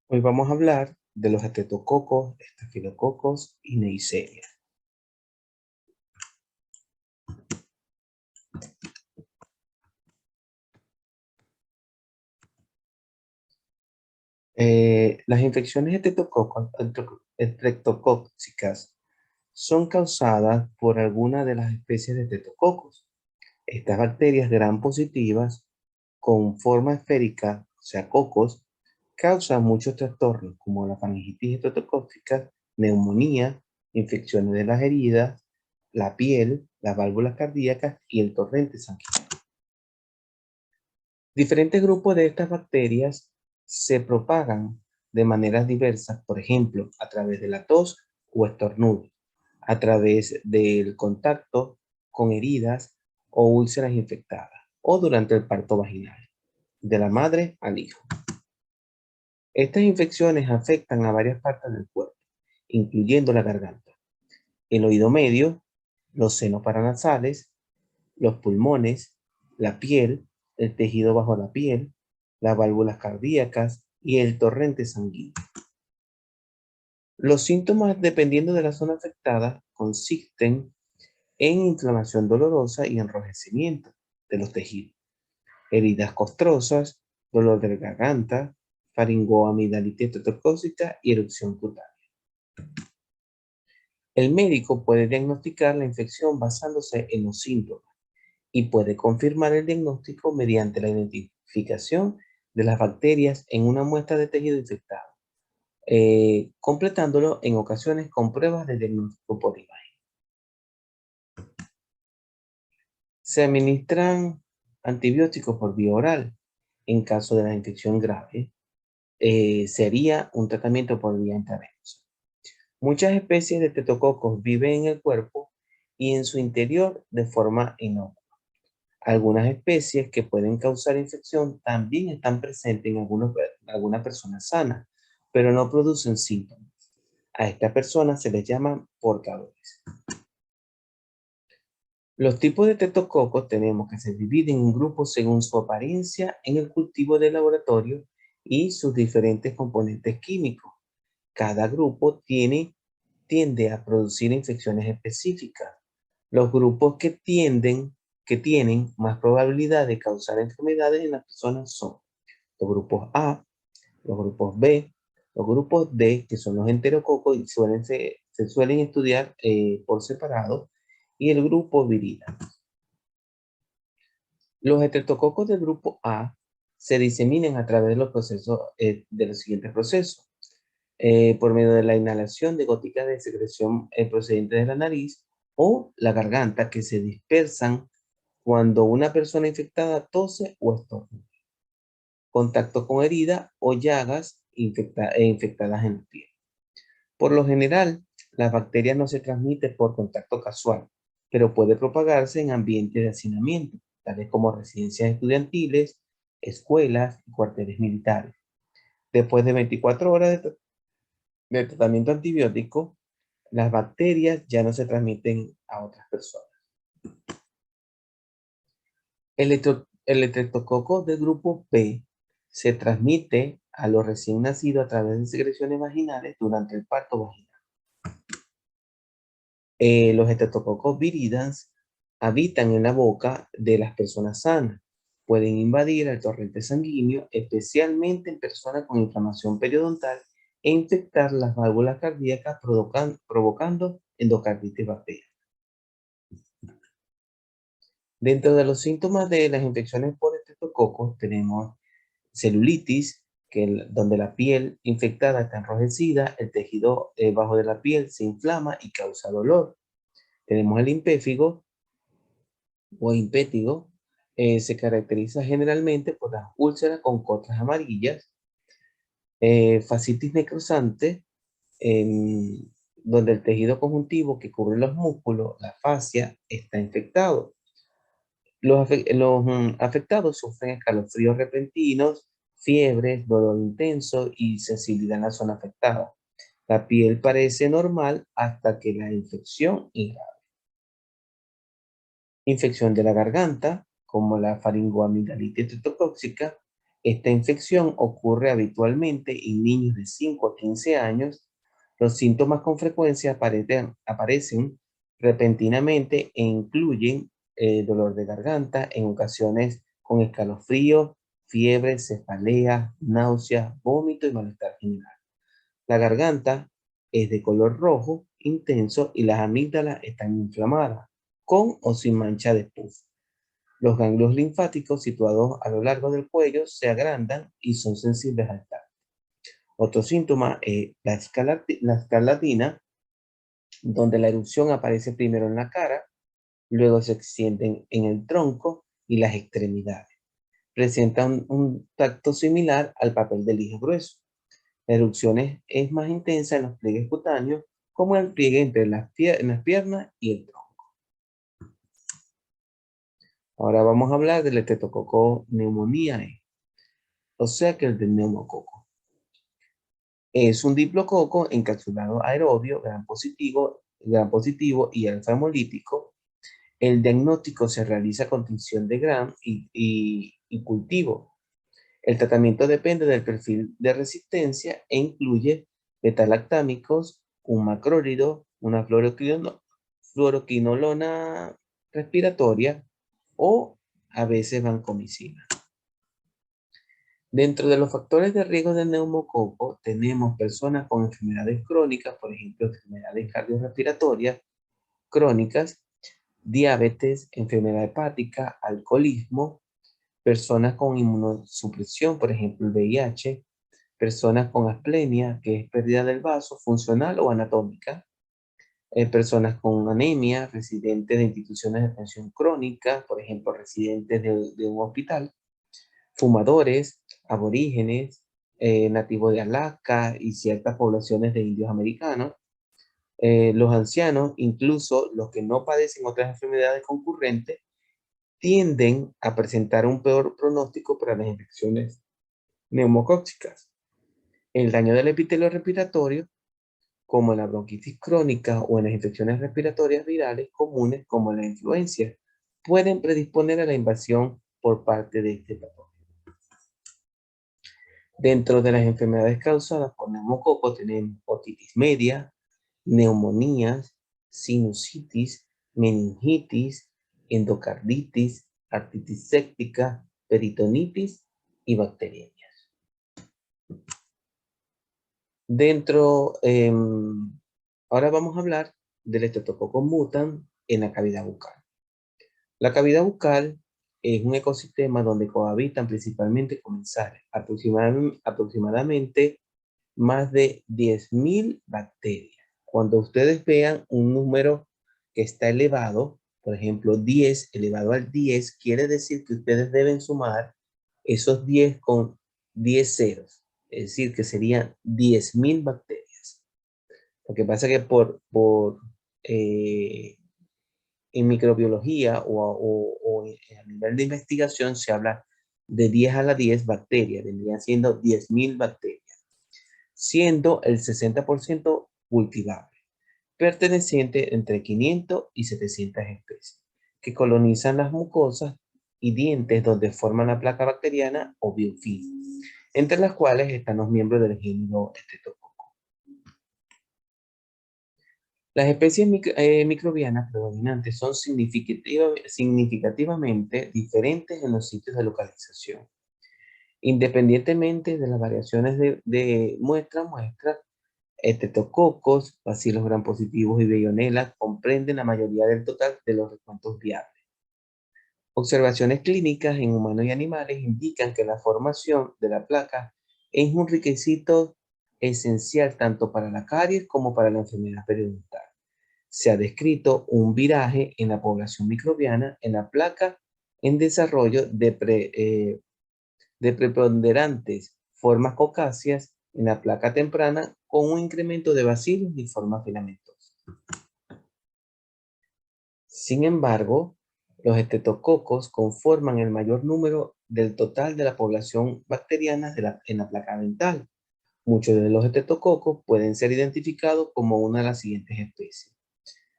Hoy vamos a hablar de los estreptococos, estafilococos y Neisseria. Las infecciones estreptocócicas son causadas por alguna de las especies de estreptococos. Estas bacterias gram positivas con forma esférica, o sea, cocos, causan muchos trastornos como la faringitis estreptocócica, neumonía, infecciones de las heridas, la piel, las válvulas cardíacas y el torrente sanguíneo. Diferentes grupos de estas bacterias se propagan de maneras diversas, por ejemplo, a través de la tos o estornudo, a través del contacto con heridas o úlceras infectadas, o durante el parto vaginal, de la madre al hijo. Estas infecciones afectan a varias partes del cuerpo, incluyendo la garganta, el oído medio, los senos paranasales, los pulmones, la piel, el tejido bajo la piel, las válvulas cardíacas y el torrente sanguíneo. Los síntomas, dependiendo de la zona afectada, consisten en inflamación dolorosa y enrojecimiento de los tejidos, heridas costrosas, dolor de garganta, faringoamigdalitis estreptocócica y erupción cutánea. El médico puede diagnosticar la infección basándose en los síntomas y puede confirmar el diagnóstico mediante la identificación de las bacterias en una muestra de tejido infectado, completándolo en ocasiones con pruebas de diagnóstico por imagen. Se administran antibióticos por vía oral. En caso de la infección grave, sería un tratamiento por vía intravenosa. Muchas especies de estreptococos viven en el cuerpo y en su interior de forma inocua. Algunas especies que pueden causar infección también están presentes en algunas personas sanas, pero no producen síntomas. A estas personas se les llaman portadores. Los tipos de estreptococos tenemos que se dividen en grupos según su apariencia en el cultivo de laboratorio y sus diferentes componentes químicos. Cada grupo tiende a producir infecciones específicas. Los grupos que tienen más probabilidad de causar enfermedades en las personas son los grupos A, los grupos B, los grupos D, que son los enterococos y se suelen estudiar por separado, y el grupo virida. Los estreptococos del grupo A se diseminan a través de los siguientes procesos. Por medio de la inhalación de goticas de secreción procedente de la nariz o la garganta, que se dispersan cuando una persona infectada tose o estornuda. Contacto con heridas o llagas infectadas en la piel. Por lo general, las bacterias no se transmiten por contacto casual, pero puede propagarse en ambientes de hacinamiento, tales como residencias estudiantiles, escuelas y cuarteles militares. Después de 24 horas de tratamiento antibiótico, las bacterias ya no se transmiten a otras personas. El estreptococo del grupo B se transmite a los recién nacidos a través de secreciones vaginales durante el parto vaginal. Los estreptococos viridans habitan en la boca de las personas sanas. Pueden invadir el torrente sanguíneo, especialmente en personas con inflamación periodontal, e infectar las válvulas cardíacas, provocando endocarditis bacteriana. Dentro de los síntomas de las infecciones por estreptococos tenemos celulitis, donde la piel infectada está enrojecida, el tejido bajo de la piel se inflama y causa dolor. Tenemos el impéfigo o impétigo, se caracteriza generalmente por las úlceras con costras amarillas, fascitis necrosante, donde el tejido conjuntivo que cubre los músculos, la fascia, está infectado. Los afectados sufren escalofríos repentinos, fiebres, dolor intenso y sensibilidad en la zona afectada. La piel parece normal hasta que la infección irradica. Infección de la garganta, como la faringoamigdalitis estreptocócica, Esta infección ocurre habitualmente en niños de 5 a 15 años. Los síntomas con frecuencia aparecen repentinamente e incluyen dolor de garganta, en ocasiones con escalofrío, fiebre, cefalea, náuseas, vómito y malestar general. La garganta es de color rojo intenso y las amígdalas están inflamadas, con o sin mancha de pus. Los ganglios linfáticos situados a lo largo del cuello se agrandan y son sensibles al tacto. Otro síntoma es la escarlatina, donde la erupción aparece primero en la cara, luego se extienden en el tronco y las extremidades. Presenta un tacto similar al papel de lija grueso. La erupción es más intensa en los pliegues cutáneos, como el pliegue entre las piernas y el tronco. Ahora vamos a hablar del Streptococcus pneumoniae, o sea que el del neumococo. Es un diplococo encapsulado aerobio, gram positivo y alfa hemolítico. El diagnóstico se realiza con tinción de gram y cultivo. El tratamiento depende del perfil de resistencia e incluye beta-lactámicos, un macrólido, una fluoroquinolona respiratoria o a veces vancomicina. Dentro de los factores de riesgo del neumococo tenemos personas con enfermedades crónicas, por ejemplo, enfermedades cardiorrespiratorias crónicas, diabetes, enfermedad hepática, alcoholismo, personas con inmunosupresión, por ejemplo, el VIH, personas con asplenia, que es pérdida del vaso funcional o anatómica, personas con anemia, residentes de instituciones de atención crónica, por ejemplo, residentes de un hospital, fumadores, aborígenes, nativos de Alaska y ciertas poblaciones de indios americanos, los ancianos, incluso los que no padecen otras enfermedades concurrentes, tienden a presentar un peor pronóstico para las infecciones neumocócicas. El daño del epitelio respiratorio, como en la bronquitis crónica o en las infecciones respiratorias virales comunes como la influencia, pueden predisponer a la invasión por parte de este patógeno. Dentro de las enfermedades causadas por neumococo tenemos otitis media, neumonías, sinusitis, meningitis, endocarditis, artritis séptica, peritonitis y bacteriemias. Ahora vamos a hablar del Streptococcus mutans en la cavidad bucal. La cavidad bucal es un ecosistema donde cohabitan principalmente comensales, aproximadamente más de 10.000 bacterias. Cuando ustedes vean un número que está elevado, por ejemplo 10 elevado al 10, quiere decir que ustedes deben sumar esos 10 con 10 ceros, es decir, que serían 10.000 bacterias. Lo que pasa es que en microbiología o a nivel de investigación se habla de 10 a la 10 bacterias, vendrían siendo 10.000 bacterias, siendo el 60% cultivable, perteneciente entre 500 y 700 especies, que colonizan las mucosas y dientes donde forman la placa bacteriana o biofilm, entre las cuales están los miembros del género Streptococcus. Las especies microbianas predominantes son significativamente diferentes en los sitios de localización. Independientemente de las variaciones de muestra a muestra, Streptococos, bacilos gram positivos y Veillonella comprenden la mayoría del total de los recuentos viables. Observaciones clínicas en humanos y animales indican que la formación de la placa es un requisito esencial tanto para la caries como para la enfermedad periodontal. Se ha descrito un viraje en la población microbiana en la placa en desarrollo de preponderantes formas cocáceas en la placa temprana con un incremento de bacilos y formas filamentosas. Sin embargo, los estreptococos conforman el mayor número del total de la población bacteriana en la placa dental. Muchos de los estreptococos pueden ser identificados como una de las siguientes especies: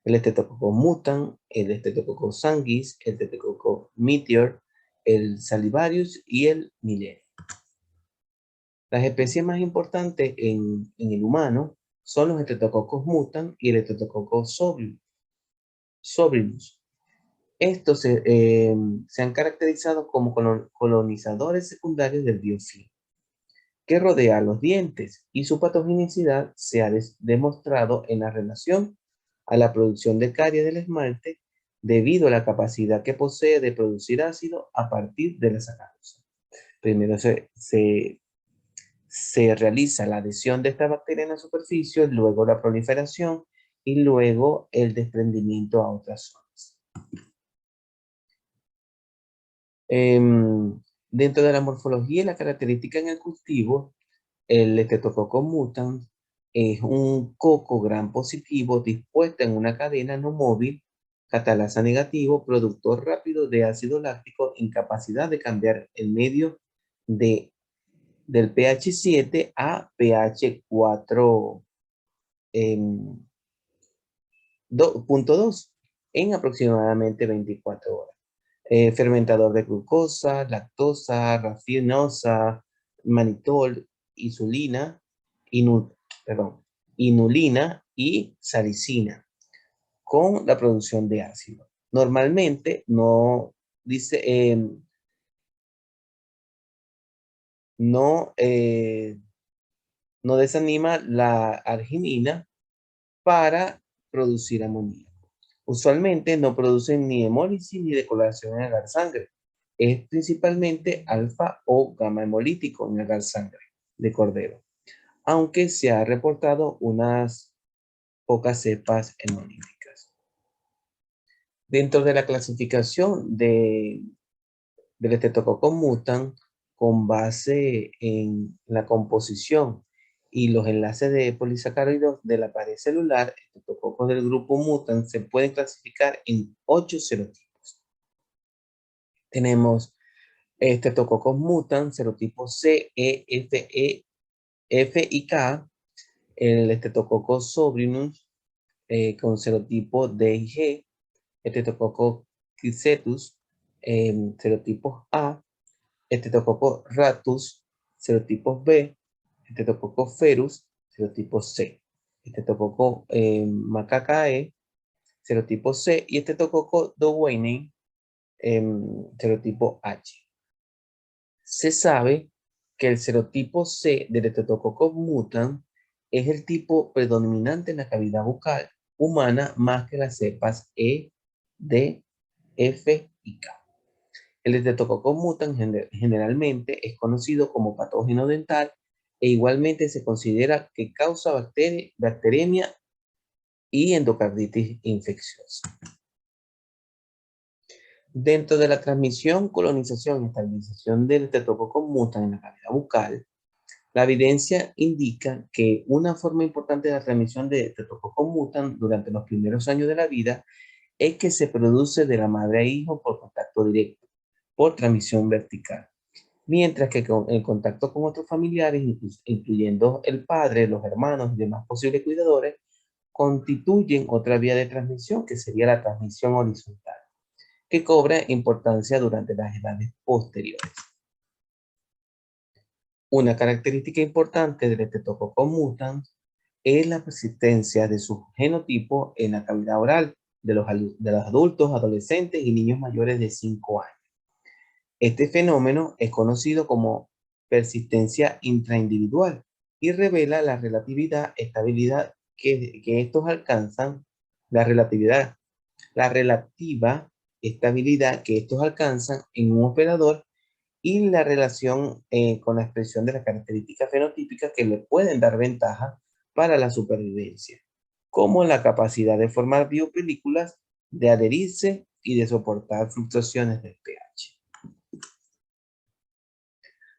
el Streptococcus mutans, el Streptococcus sanguis, el Streptococcus meteor, el salivarius y el millennium. Las especies más importantes en el humano son los Streptococcus mutans y el Streptococcus sobrinus. Estos se han caracterizado como colonizadores secundarios del biofilm, que rodea los dientes, y su patogenicidad se ha demostrado en la relación a la producción de caries del esmalte debido a la capacidad que posee de producir ácido a partir de la sacarosa. Primero se realiza la adhesión de esta bacteria en la superficie, luego la proliferación y luego el desprendimiento a otras zonas. Dentro de la morfología y la característica en el cultivo, el Streptococcus mutans es un coco gram positivo dispuesto en una cadena no móvil, catalasa negativo, productor rápido de ácido láctico, incapacidad de cambiar el medio del pH 7 a pH 4, 2.2 en aproximadamente 24 horas. Fermentador de glucosa, lactosa, rafinosa, manitol, insulina, inulina y salicina, con la producción de ácido. Normalmente no dice, no, no desanima la arginina para producir amoníaco. Usualmente no producen ni hemólisis ni decoloración en el sangre. Es principalmente alfa o gamma hemolítico en el sangre de cordero, aunque se ha reportado unas pocas cepas hemolíticas. Dentro de la clasificación del Streptococcus mutans, con base en la composición y los enlaces de polisacáridos de la pared celular, Streptococcus del grupo mutans se pueden clasificar en 8 serotipos. Tenemos Streptococcus mutans, serotipos C, E, F y K, el Streptococcus sobrinus con serotipo D y G, Streptococcus cricetus, serotipos A, Streptococcus ratus, serotipos B, Streptococcus ferus, serotipo C, Streptococcus macacae, serotipo C, y Streptococcus dowenii, serotipo H. Se sabe que el serotipo C del Streptococcus mutans es el tipo predominante en la cavidad bucal humana más que las cepas E, D, F y K. El Streptococcus mutans generalmente es conocido como patógeno dental e igualmente se considera que causa bacteremia y endocarditis infecciosa. Dentro de la transmisión, colonización y estabilización del Streptococcus mutans en la cavidad bucal, la evidencia indica que una forma importante de la transmisión de Streptococcus mutans durante los primeros años de la vida es que se produce de la madre a hijo por contacto directo, por transmisión vertical. Mientras que el contacto con otros familiares, incluyendo el padre, los hermanos y demás posibles cuidadores, constituyen otra vía de transmisión que sería la transmisión horizontal, que cobra importancia durante las edades posteriores. Una característica importante del Streptococcus mutans es la persistencia de su genotipo en la cavidad oral de los adultos, adolescentes y niños mayores de 5 años. Este fenómeno es conocido como persistencia intraindividual y revela la estabilidad que estos alcanzan, la relativa estabilidad que estos alcanzan en un operador y la relación con la expresión de las características fenotípicas que le pueden dar ventaja para la supervivencia, como la capacidad de formar biopelículas, de adherirse y de soportar fluctuaciones del pH.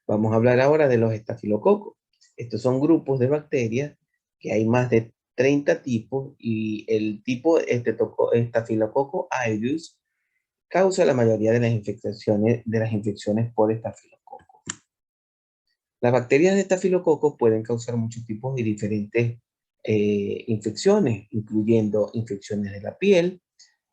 Vamos a hablar ahora de los estafilococos. Estos son grupos de bacterias que hay más de 30 tipos y el tipo Staphylococcus aureus causa la mayoría de las infecciones por estafilococo. Las bacterias de estafilococo pueden causar muchos tipos y diferentes infecciones, incluyendo infecciones de la piel.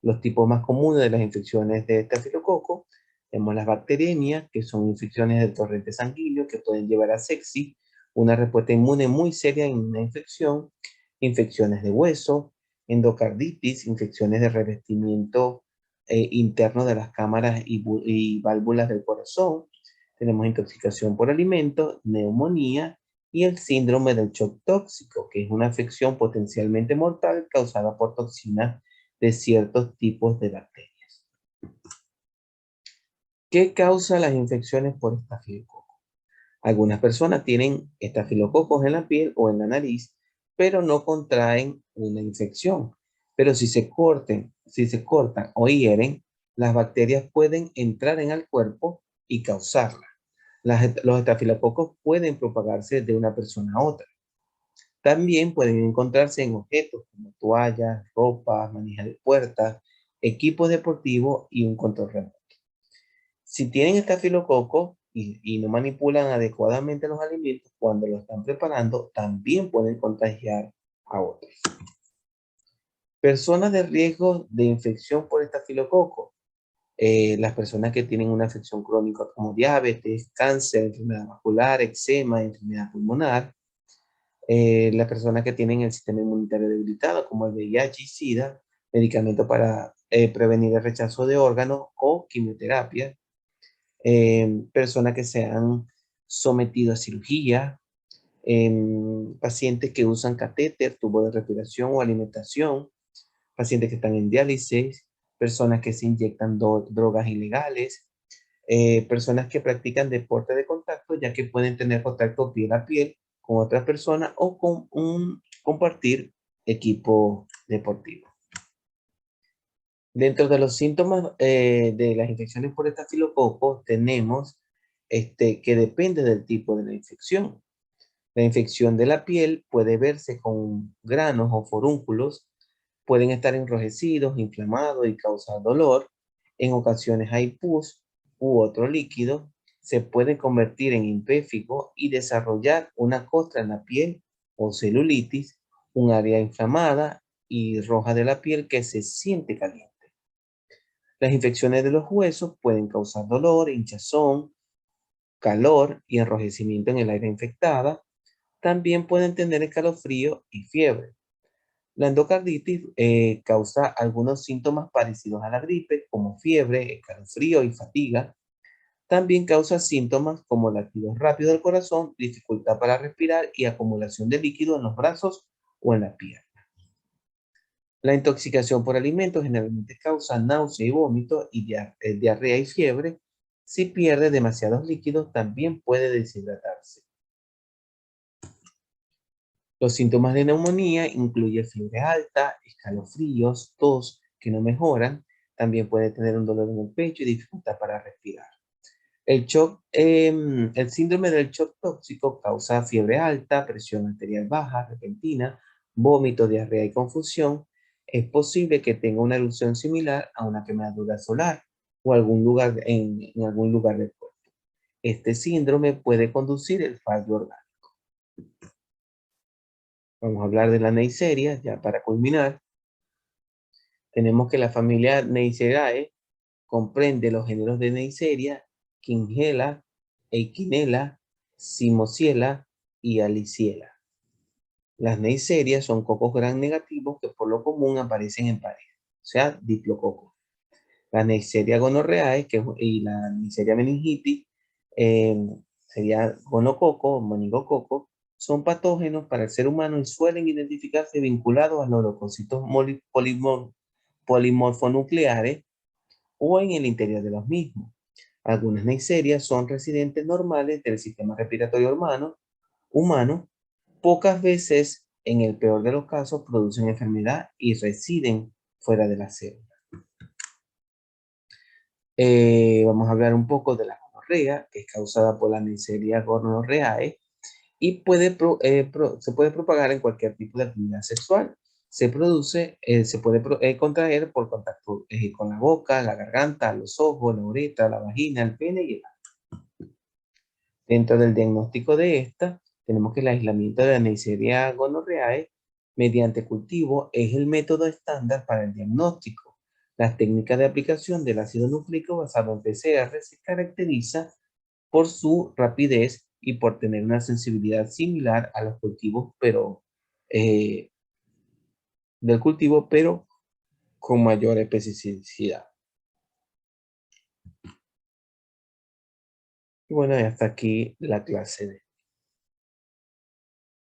Los tipos más comunes de las infecciones de estafilococo, tenemos las bacteremias, que son infecciones del torrente sanguíneo que pueden llevar a sepsis, una respuesta inmune muy seria en una infección, infecciones de hueso, endocarditis, infecciones de revestimiento interno de las cámaras y válvulas del corazón. Tenemos intoxicación por alimentos, neumonía y el síndrome del shock tóxico, que es una afección potencialmente mortal causada por toxinas de ciertos tipos de bacterias. ¿Qué causa las infecciones por estafilococo? Algunas personas tienen estafilococos en la piel o en la nariz, pero no contraen una infección. Pero si se cortan o hieren, las bacterias pueden entrar en el cuerpo y causarla. Los estafilococos pueden propagarse de una persona a otra. También pueden encontrarse en objetos como toallas, ropa, manijas de puertas, equipos deportivos y un control remoto. Si tienen estafilococo y no manipulan adecuadamente los alimentos cuando lo están preparando, también pueden contagiar a otros. Personas de riesgo de infección por estafilococo. Las personas que tienen una afección crónica como diabetes, cáncer, enfermedad vascular, eczema, enfermedad pulmonar. Las personas que tienen el sistema inmunitario debilitado como el VIH y SIDA, medicamentos para prevenir el rechazo de órganos o quimioterapia. Personas que se han sometido a cirugía, pacientes que usan catéter, tubo de respiración o alimentación, pacientes que están en diálisis, personas que se inyectan drogas ilegales, personas que practican deporte de contacto, ya que pueden tener contacto piel a piel con otras personas o compartir equipo deportivo. Dentro de los síntomas de las infecciones por estafilococo tenemos que depende del tipo de la infección. La infección de la piel puede verse con granos o forúnculos, pueden estar enrojecidos, inflamados y causar dolor. En ocasiones hay pus u otro líquido. Se puede convertir en impéfico y desarrollar una costra en la piel o celulitis, un área inflamada y roja de la piel que se siente caliente. Las infecciones de los huesos pueden causar dolor, hinchazón, calor y enrojecimiento en el área infectada. También pueden tener escalofrío y fiebre. La endocarditis causa algunos síntomas parecidos a la gripe, como fiebre, escalofrío y fatiga. También causa síntomas como latidos rápidos del corazón, dificultad para respirar y acumulación de líquido en los brazos o en la pierna. La intoxicación por alimentos generalmente causa náusea y vómito y diarrea y fiebre. Si pierde demasiados líquidos, también puede deshidratarse. Los síntomas de neumonía incluyen fiebre alta, escalofríos, tos que no mejoran. También puede tener un dolor en el pecho y dificultad para respirar. El síndrome del shock tóxico causa fiebre alta, presión arterial baja, repentina, vómito, diarrea y confusión. Es posible que tenga una erupción similar a una quemadura solar o en algún lugar del cuerpo. Este síndrome puede conducir al fallo orgánico. Vamos a hablar de la Neisseria, ya para culminar. Tenemos que la familia Neisseriae comprende los géneros de Neisseria, Quinhela, Eiquinella, Cimosiela y Aliciela. Las Neisserias son cocos gram negativos que por lo común aparecen en pareja, o sea, diplococos. La Neisseria gonorrheae y la Neisseria meningitis sería gonococo o meningococo, son patógenos para el ser humano y suelen identificarse vinculados a los leucocitos polimorfonucleares o en el interior de los mismos. Algunas neiserias son residentes normales del sistema respiratorio humano. Pocas veces, en el peor de los casos, producen enfermedad y residen fuera de la célula. Vamos a hablar un poco de la gonorrea, que es causada por la Neisseria gonorrheae y se puede propagar en cualquier tipo de actividad sexual. Se puede contraer por contacto con la boca, la garganta, los ojos, la uretra, la vagina, el pene y el ano. Dentro del diagnóstico de esta, tenemos que el aislamiento de la Neisseria gonorrheae mediante cultivo es el método estándar para el diagnóstico. Las técnicas de aplicación del ácido nucleico basado en PCR se caracteriza por su rapidez y por tener una sensibilidad similar a los cultivos, pero del cultivo, pero con mayor especificidad. Y bueno, hasta aquí la clase de